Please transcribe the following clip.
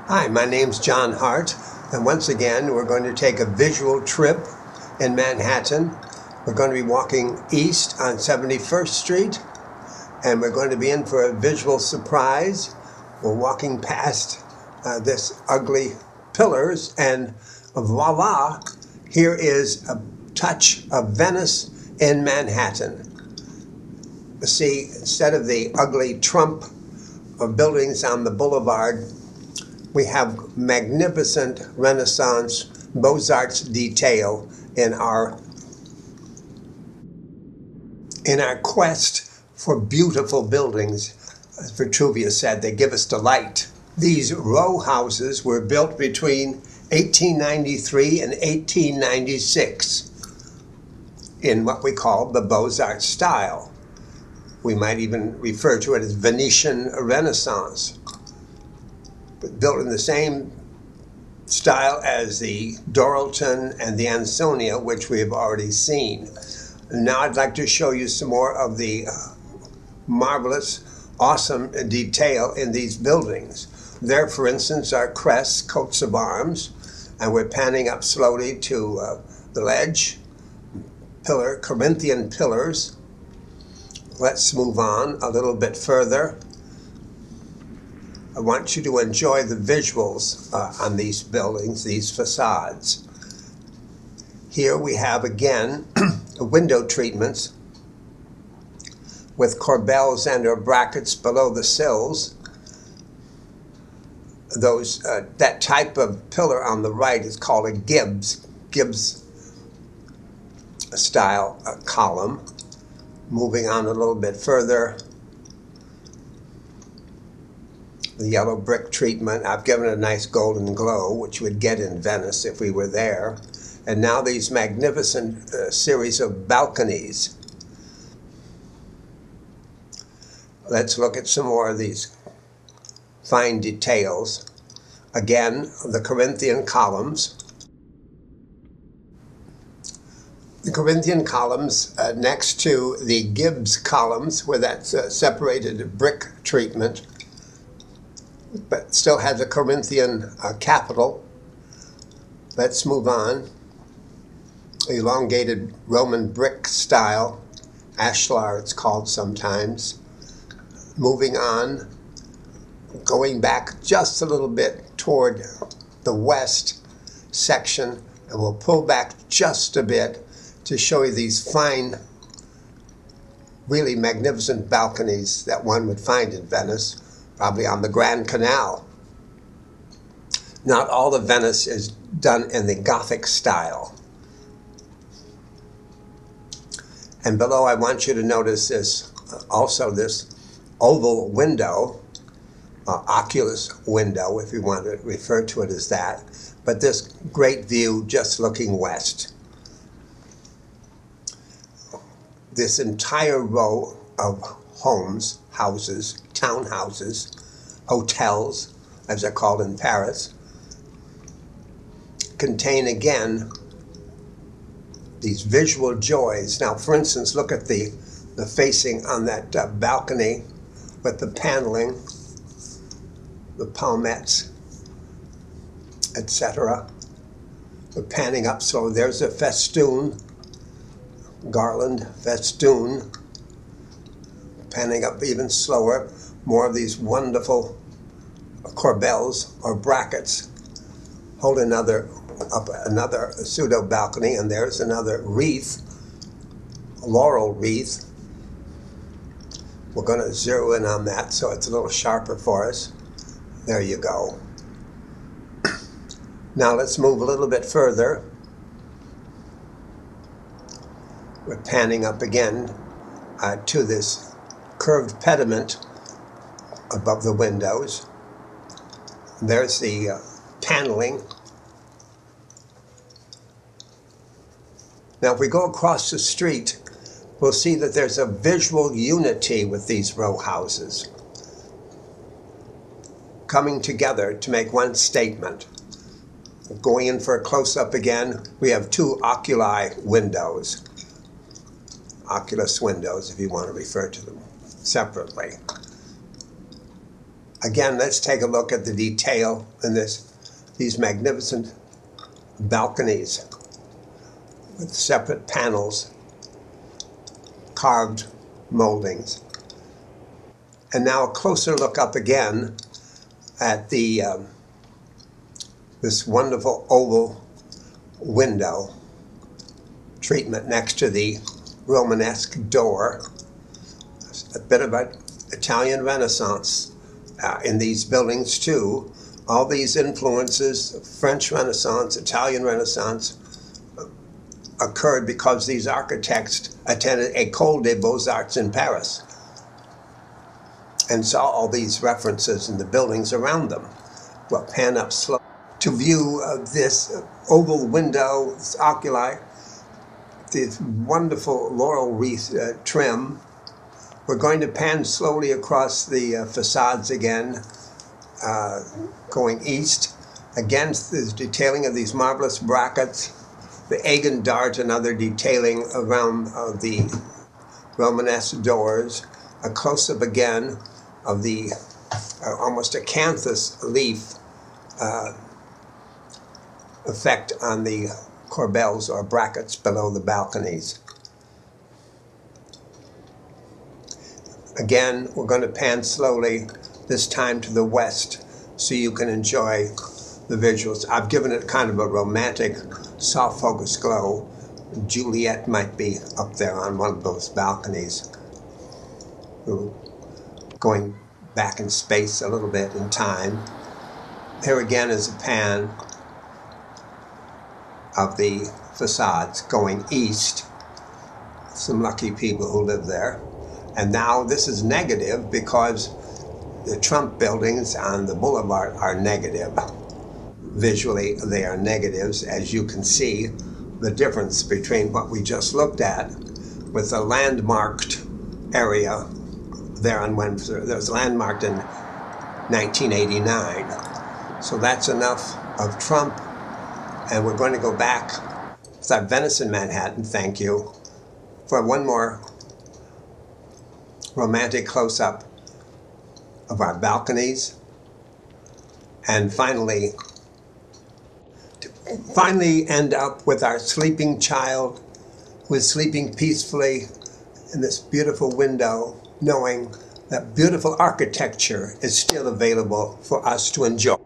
Hi, my name's John Hart, and once again we're going to take a visual trip in Manhattan. We're going to be walking east on 71st Street, and we're going to be in for a visual surprise. We're walking past this ugly pillars, and voila, here is a touch of Venice in Manhattan. See, instead of the ugly Trump of buildings on the boulevard, we have magnificent Renaissance Beaux-Arts detail in our quest for beautiful buildings. As Vitruvius said, they give us delight. These row houses were built between 1893 and 1896 in what we call the Beaux-Arts style. We might even refer to it as Venetian Renaissance. Built in the same style as the Doralton and the Ansonia, which we have already seen. Now I'd like to show you some more of the marvelous, awesome detail in these buildings. There, for instance, are crests, coats of arms, and we're panning up slowly to the ledge, Corinthian pillars. Let's move on a little bit further. I want you to enjoy the visuals on these buildings, these facades. Here we have again window treatments with corbels and or brackets below the sills. That type of pillar on the right is called a Gibbs style column. Moving on a little bit further, the yellow brick treatment, I've given a nice golden glow, which we'd get in Venice if we were there. And now these magnificent series of balconies. Let's look at some more of these fine details. Again, the Corinthian columns. The Corinthian columns next to the Gibbs columns, where that's separated brick treatment, but still has a Corinthian capital. Let's move on. Elongated Roman brick style, ashlar it's called sometimes. Moving on, going back just a little bit toward the west section, and we'll pull back just a bit to show you these fine, really magnificent balconies that one would find in Venice, probably on the Grand Canal. Not all of Venice is done in the Gothic style. And below, I want you to notice this, also this oval window, oculus window, if you want to refer to it as that, but this great view just looking west. This entire row of homes, houses, townhouses, hotels, as they're called in Paris, contain again these visual joys. Now, for instance, look at the facing on that balcony with the paneling, the palmettes, etc. We're panning up, so there's a festoon, garland, festoon. Panning up even slower, more of these wonderful corbels or brackets. Hold another pseudo balcony, and there's another wreath, a laurel wreath. We're going to zero in on that so it's a little sharper for us. There you go. Now let's move a little bit further. We're panning up again to this curved pediment above the windows. There's the paneling. Now if we go across the street, we'll see that there's a visual unity with these row houses coming together to make one statement. Going in for a close-up again, we have two oculi windows. Oculus windows, if you want to refer to them separately. Again, let's take a look at the detail in these magnificent balconies with separate panels, carved moldings. And now a closer look up again at this wonderful oval window treatment next to the Romanesque door. A bit of an Italian Renaissance in these buildings too. All these influences, French Renaissance, Italian Renaissance, occurred because these architects attended École des Beaux-Arts in Paris and saw all these references in the buildings around them. We'll pan up slow to view this oval window, this oculi, this wonderful laurel wreath trim. We're going to pan slowly across the facades again, going east. Again, the detailing of these marvelous brackets, the Aegon dart and other detailing around the Romanesque doors. A close-up again of the almost acanthus leaf effect on the corbels or brackets below the balconies. Again, we're going to pan slowly, this time to the west, so you can enjoy the visuals. I've given it kind of a romantic, soft focus glow. Juliet might be up there on one of those balconies. We're going back in space a little bit in time. Here again is a pan of the facades going east. Some lucky people who live there. And now this is negative because the Trump buildings on the boulevard are negative. Visually, they are negatives, as you can see the difference between what we just looked at with the landmarked area there on Windsor. That was landmarked in 1989. So that's enough of Trump. And we're going to go back with our Venice in Manhattan, thank you, for one more romantic close-up of our balconies. And finally end up with our sleeping child who is sleeping peacefully in this beautiful window, knowing that beautiful architecture is still available for us to enjoy.